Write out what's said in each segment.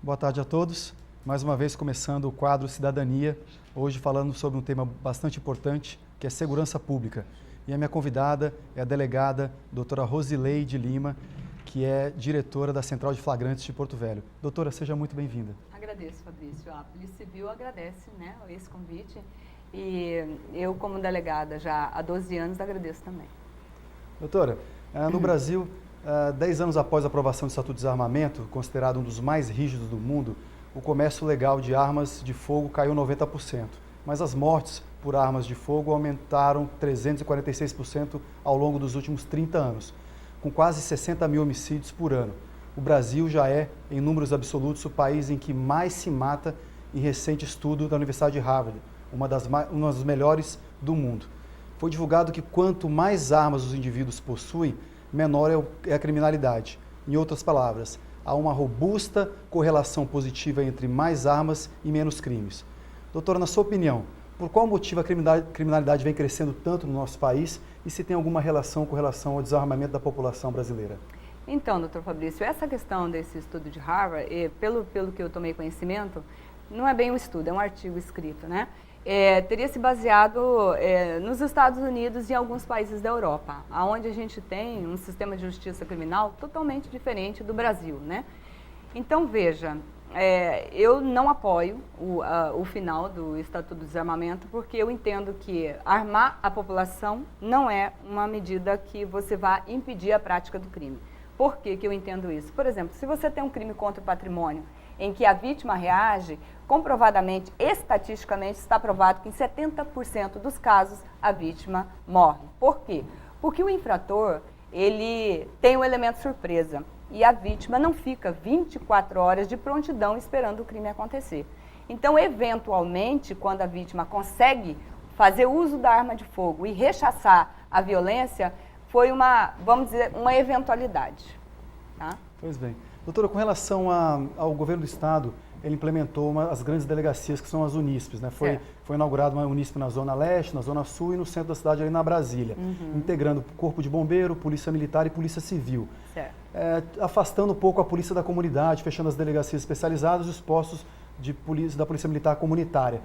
Boa tarde a todos. Mais uma vez começando o quadro Cidadania, hoje falando sobre um tema bastante importante, que é segurança pública. E a minha convidada é a delegada doutora Rosileide Lima, que é diretora da Central de Flagrantes de Porto Velho. Doutora, seja muito bem-vinda. Agradeço, Fabrício. A Polícia Civil agradece, né, esse convite e eu, como delegada já há 12 anos, agradeço também. Doutora, no Brasil, 10 anos após a aprovação do Estatuto de Desarmamento, considerado um dos mais rígidos do mundo, o comércio legal de armas de fogo caiu 90%, mas as mortes por armas de fogo aumentaram 346% ao longo dos últimos 30 anos, com quase 60 mil homicídios por ano. O Brasil já é, em números absolutos, o país em que mais se mata em recente estudo da Universidade de Harvard, uma das melhores do mundo. Foi divulgado que quanto mais armas os indivíduos possuem, menor é a criminalidade. Em outras palavras, há uma robusta correlação positiva entre mais armas e menos crimes. Doutora, na sua opinião, por qual motivo a criminalidade vem crescendo tanto no nosso país e se tem alguma relação com relação ao desarmamento da população brasileira? Então, doutor Fabrício, essa questão desse estudo de Harvard, pelo que eu tomei conhecimento, não é bem um estudo, é um artigo escrito, né? Teria se baseado nos Estados Unidos e em alguns países da Europa, onde a gente tem um sistema de justiça criminal totalmente diferente do Brasil, né? Então, veja, eu não apoio o final do Estatuto do Desarmamento, porque eu entendo que armar a população não é uma medida que você vá impedir a prática do crime. Por que eu entendo isso? Por exemplo, se você tem um crime contra o patrimônio, em que a vítima reage, comprovadamente, estatisticamente, está provado que em 70% dos casos a vítima morre. Por quê? Porque o infrator, ele tem um elemento surpresa e a vítima não fica 24 horas de prontidão esperando o crime acontecer. Então, eventualmente, quando a vítima consegue fazer uso da arma de fogo e rechaçar a violência, foi vamos dizer, uma eventualidade. Tá? Pois bem. Doutora, com relação ao governo do Estado, ele implementou as grandes delegacias, que são as Unisps, né? Foi inaugurada uma Unisp na Zona Leste, na Zona Sul e no centro da cidade, ali na Brasília, integrando Corpo de Bombeiro, Polícia Militar e Polícia Civil. Afastando um pouco a polícia da comunidade, fechando as delegacias especializadas e os postos da Polícia Militar comunitária.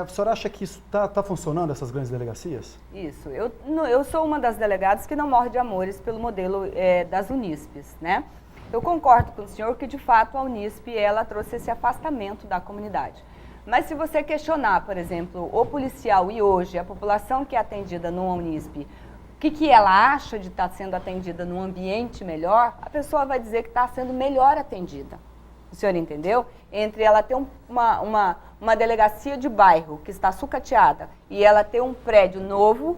A senhora acha que isso está funcionando, essas grandes delegacias? Isso. Eu sou uma das delegadas que não morre de amores pelo modelo das Unispes, né? Eu concordo com o senhor que, de fato, a Unisp, ela trouxe esse afastamento da comunidade. Mas se você questionar, por exemplo, o policial e hoje a população que é atendida numa Unisp, o que ela acha de estar sendo atendida num ambiente melhor, a pessoa vai dizer que está sendo melhor atendida. O senhor entendeu? Entre ela ter uma delegacia de bairro que está sucateada e ela ter um prédio novo,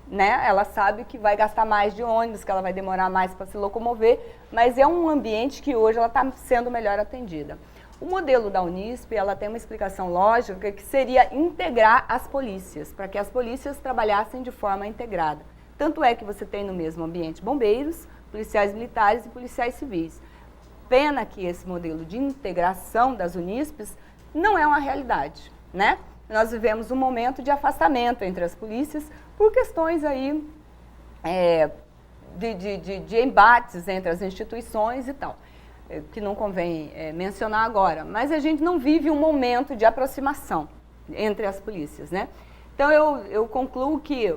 né? Ela sabe que vai gastar mais de ônibus, que ela vai demorar mais para se locomover, mas é um ambiente que hoje ela está sendo melhor atendida. O modelo da Unisp, ela tem uma explicação lógica que seria integrar as polícias, para que as polícias trabalhassem de forma integrada. Tanto é que você tem no mesmo ambiente bombeiros, policiais militares e policiais civis. Pena que esse modelo de integração das Unispes não é uma realidade, né? Nós vivemos um momento de afastamento entre as polícias por questões aí de embates entre as instituições e tal, que não convém mencionar agora, mas a gente não vive um momento de aproximação entre as polícias, né? Então eu concluo que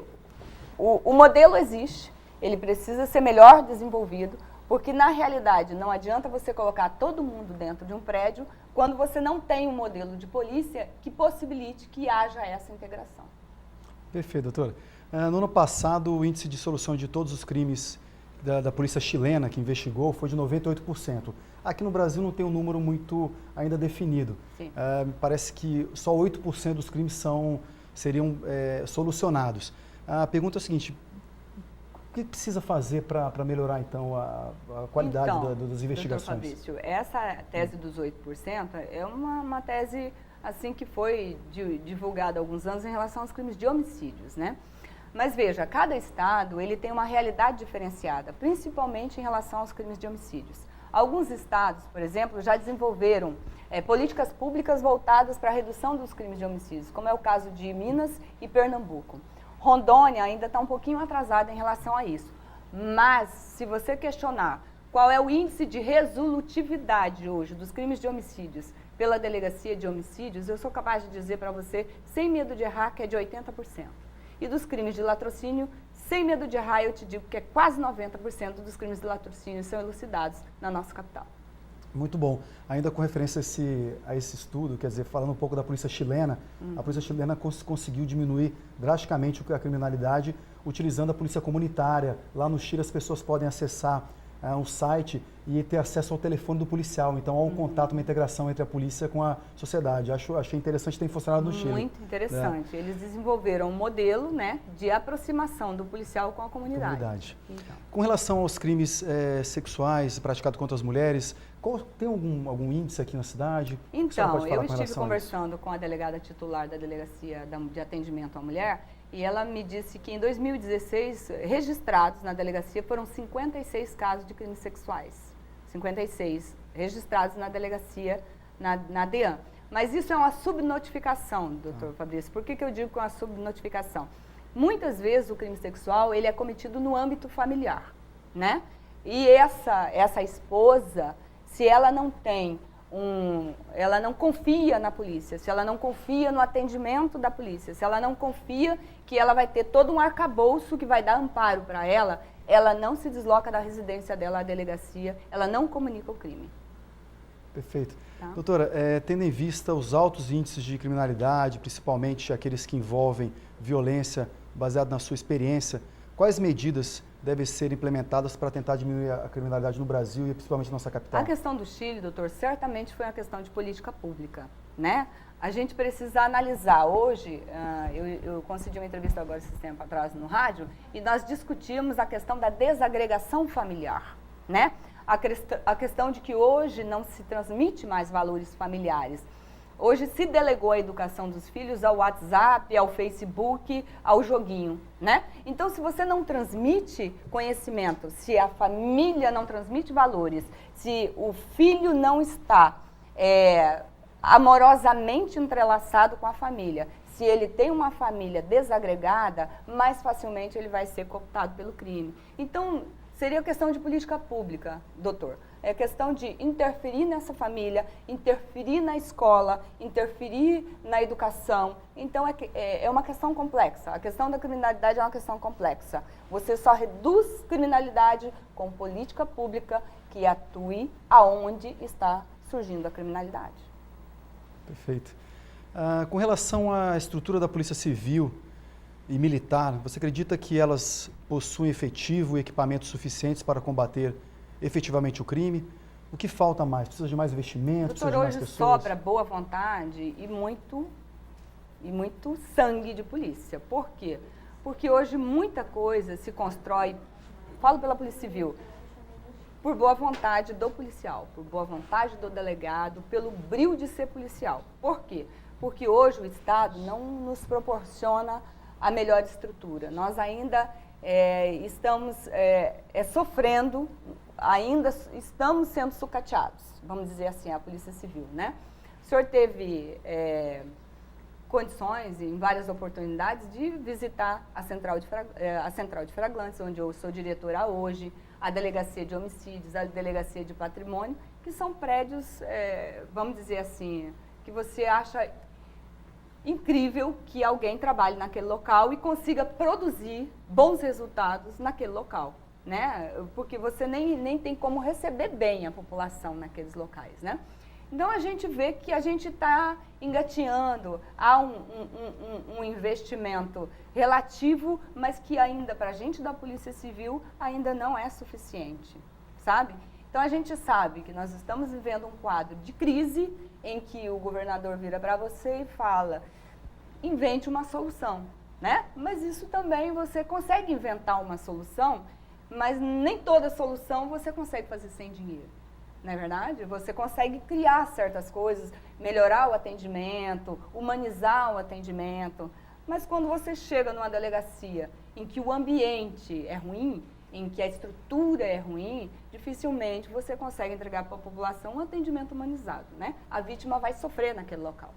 o modelo existe, ele precisa ser melhor desenvolvido, porque na realidade não adianta você colocar todo mundo dentro de um prédio quando você não tem um modelo de polícia que possibilite que haja essa integração. Perfeito, doutora. No ano passado, o índice de solução de todos os crimes da polícia chilena que investigou foi de 98%. Aqui no Brasil não tem um número muito ainda definido. Parece que só 8% dos crimes seriam solucionados. A pergunta é a seguinte: o que precisa fazer para melhorar, então, a qualidade das investigações? Doutor Fabrício, essa tese dos 8% é uma tese assim que foi divulgada há alguns anos em relação aos crimes de homicídios, né? Mas veja, cada estado ele tem uma realidade diferenciada, principalmente em relação aos crimes de homicídios. Alguns estados, por exemplo, já desenvolveram políticas públicas voltadas para a redução dos crimes de homicídios, como é o caso de Minas e Pernambuco. Rondônia ainda está um pouquinho atrasada em relação a isso. Mas, se você questionar qual é o índice de resolutividade hoje dos crimes de homicídios pela delegacia de homicídios, eu sou capaz de dizer para você, sem medo de errar, que é de 80%. E dos crimes de latrocínio, sem medo de errar, eu te digo que é quase 90% dos crimes de latrocínio são elucidados na nossa capital. Muito bom. Ainda com referência a esse estudo, quer dizer, falando um pouco da polícia chilena, a polícia chilena conseguiu diminuir drasticamente a criminalidade utilizando a polícia comunitária. Lá no Chile as pessoas podem acessar um site e ter acesso ao telefone do policial. Então há um contato, uma integração entre a polícia com a sociedade. Achei interessante ter funcionado no Chile. Muito interessante. Eles desenvolveram um modelo, né, de aproximação do policial com a comunidade. Então. Com relação aos crimes sexuais praticados contra as mulheres, tem algum índice aqui na cidade? Então, eu estive conversando com a delegada titular da Delegacia de Atendimento à Mulher e ela me disse que em 2016, registrados na delegacia, foram 56 casos de crimes sexuais. 56 registrados na delegacia, na DEAN. Mas isso é uma subnotificação, doutor Fabrício. Por que eu digo que é uma subnotificação? Muitas vezes o crime sexual ele é cometido no âmbito familiar, né? E essa esposa, se ela não tem ela não confia na polícia, se ela não confia no atendimento da polícia, se ela não confia que ela vai ter todo um arcabouço que vai dar amparo para ela, ela não se desloca da residência dela à delegacia, ela não comunica o crime. Perfeito. Tá. Doutora, tendo em vista os altos índices de criminalidade, principalmente aqueles que envolvem violência, baseado na sua experiência, quais medidas devem ser implementadas para tentar diminuir a criminalidade no Brasil e principalmente na nossa capital? A questão do Chile, doutor, certamente foi uma questão de política pública, né? A gente precisa analisar. Hoje, eu concedi uma entrevista agora esse tempo atrás no rádio e nós discutimos a questão da desagregação familiar, né? A questão de que hoje não se transmite mais valores familiares. Hoje se delegou a educação dos filhos ao WhatsApp, ao Facebook, ao joguinho, né? Então, se você não transmite conhecimento, se a família não transmite valores, se o filho não está amorosamente entrelaçado com a família, se ele tem uma família desagregada, mais facilmente ele vai ser cooptado pelo crime. Então, seria questão de política pública, doutor. É questão de interferir nessa família, interferir na escola, interferir na educação. Então, é uma questão complexa. A questão da criminalidade é uma questão complexa. Você só reduz criminalidade com política pública que atue aonde está surgindo a criminalidade. Perfeito. Com relação à estrutura da Polícia Civil e Militar, você acredita que elas possuem efetivo e equipamentos suficientes para combater efetivamente o crime? O que falta mais? Precisa de mais investimento? Doutor, precisa de mais hoje pessoas? sobra boa vontade e muito sangue de polícia. Por quê? Porque hoje muita coisa se constrói, falo pela Polícia Civil, por boa vontade do policial, por boa vontade do delegado, pelo brio de ser policial. Por quê? Porque hoje o Estado não nos proporciona a melhor estrutura. Nós ainda estamos sofrendo, ainda estamos sendo sucateados, vamos dizer assim, a Polícia Civil, né? O senhor teve condições, em várias oportunidades, de visitar a Central de Flagrantes, onde eu sou diretora hoje, a Delegacia de Homicídios, a Delegacia de Patrimônio, que são prédios, vamos dizer assim, que você acha incrível que alguém trabalhe naquele local e consiga produzir bons resultados naquele local, né? Porque você nem tem como receber bem a população naqueles locais, né? Então, a gente vê que a gente está engateando, há um investimento relativo, mas que ainda, para a gente da Polícia Civil, ainda não é suficiente, sabe? Então, a gente sabe que nós estamos vivendo um quadro de crise em que o governador vira para você e fala, invente uma solução, né? Mas isso também, você consegue inventar uma solução, mas nem toda solução você consegue fazer sem dinheiro. Não é verdade? Você consegue criar certas coisas, melhorar o atendimento, humanizar o atendimento, mas quando você chega numa delegacia em que o ambiente é ruim, em que a estrutura é ruim, dificilmente você consegue entregar para a população um atendimento humanizado, né? A vítima vai sofrer naquele local.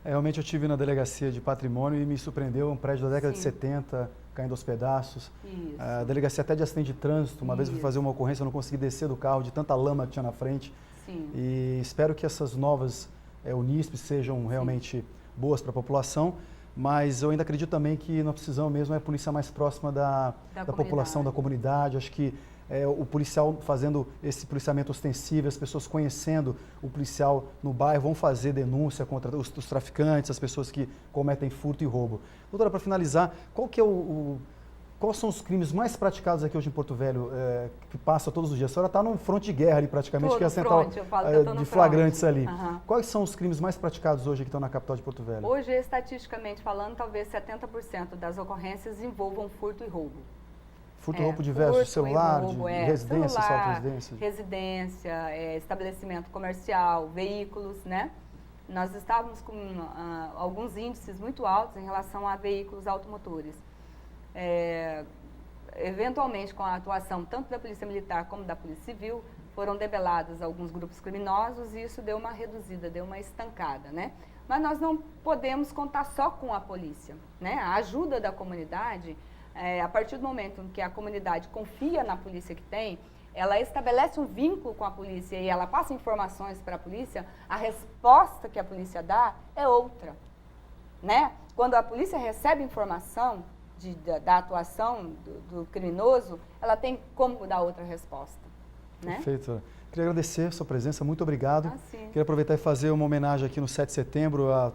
Realmente eu estive na Delegacia de Patrimônio e me surpreendeu um prédio da década Sim. de 70, caindo aos pedaços. Isso. A delegacia até de acidente de trânsito, uma vez eu fui fazer uma ocorrência, eu não consegui descer do carro de tanta lama que tinha na frente. Sim. E espero que essas novas Unisp sejam realmente boas para a população, mas eu ainda acredito também que nós precisamos mesmo a polícia mais próxima da população, da comunidade. Acho que o policial fazendo esse policiamento ostensivo, as pessoas conhecendo o policial no bairro vão fazer denúncia contra os traficantes, as pessoas que cometem furto e roubo. Doutora, para finalizar, quais são os crimes mais praticados aqui hoje em Porto Velho, que passa todos os dias? A senhora está num fronte de guerra ali praticamente, que é a central de flagrantes ali. Uhum. Quais são os crimes mais praticados hoje que estão na capital de Porto Velho? Hoje, estatisticamente falando, talvez 70% das ocorrências envolvam furto e roubo. Furto e roubo diversos, celular, roubo, de residência, celular, residência, estabelecimento comercial, veículos, né? Nós estávamos com alguns índices muito altos em relação a veículos automotores. Eventualmente, com a atuação tanto da Polícia Militar como da Polícia Civil, foram debelados alguns grupos criminosos e isso deu uma reduzida, deu uma estancada, né? Mas nós não podemos contar só com a polícia, né? A ajuda da comunidade, a partir do momento em que a comunidade confia na polícia que tem, ela estabelece um vínculo com a polícia e ela passa informações para a polícia, a resposta que a polícia dá é outra, né? Quando a polícia recebe informação da atuação do criminoso, ela tem como dar outra resposta, né? Perfeito. Queria agradecer a sua presença, muito obrigado. Sim. Queria aproveitar e fazer uma homenagem aqui no 7 de setembro à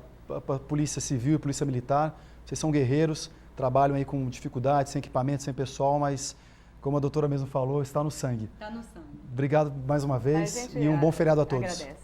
Polícia Civil e Polícia Militar. Vocês são guerreiros, trabalham aí com dificuldades, sem equipamento, sem pessoal, mas, como a doutora mesmo falou, está no sangue. Está no sangue. Obrigado mais uma vez e um bom feriado a todos. Agradece.